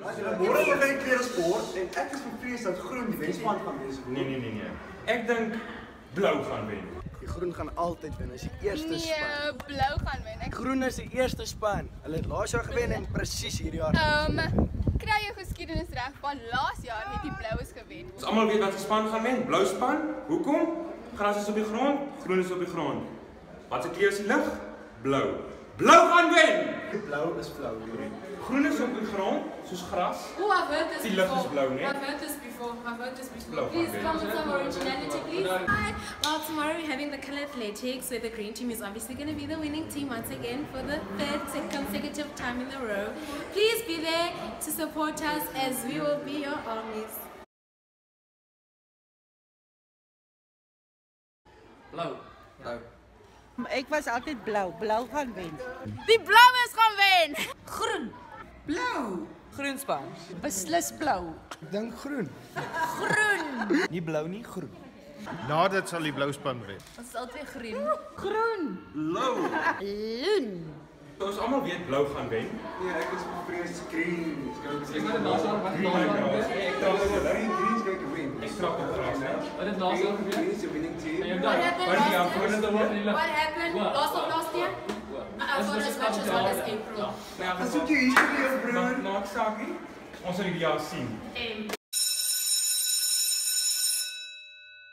Môre gaan jy klere sport en ek is bevrees dat groen die wenspan gaan wees. Nee. Ek dink blou gaan wen. Die groen gaan altyd wen, as die eerste span. Nee, blou gaan wen. Groen is die eerste span. Hulle het laas jaar gewen en presies hierdie jaar. Kry jou geskiedenis reg, van laas jaar het die bloues gewen. Ons almal weet wat se span gaan wen. Blou span. Hoekom? Gras is op die grond, groen is op die grond. Wat se kleur is die lig? Blou. Blou gaan wen. Blou is blou. Groen is op die grond, soos gras. Oh, I've heard this Die before. lig is blou, nee? I've heard this before. I've heard this before. Blou Please gaan come with some originality, please. Hi. Well, tomorrow we're having the Colour Athletics, where the green team is obviously going to be the winning team once again for the third consecutive time in a row. Please be there to support us as we will be your armies. Blou. Ek was altyd blou. Blou gaan wen. Die bloues gaan wen. Groen. Blou. Groenspan. Beslis blou. Ek dink groen. Groen. Nie blou nie, groen. Na dit sal die blou span wen. Ons is albei groen. Groen. Blou. Loon. Ons almal weet blou gaan wen. Nee, ek is bevrees green. Ek maar dit laas jaar wat laas jaar. Ek trap op Green is going to win. Ek trap op gras, né? Wat het laas jaar gebeur? Green is the winning team. En What happened Wat die last voor year? dit word in die lig. What happened last year? I thought as much as one as April. Ja, As jy history of broer. maak saak nie. Ons sal hierdie jaar sien.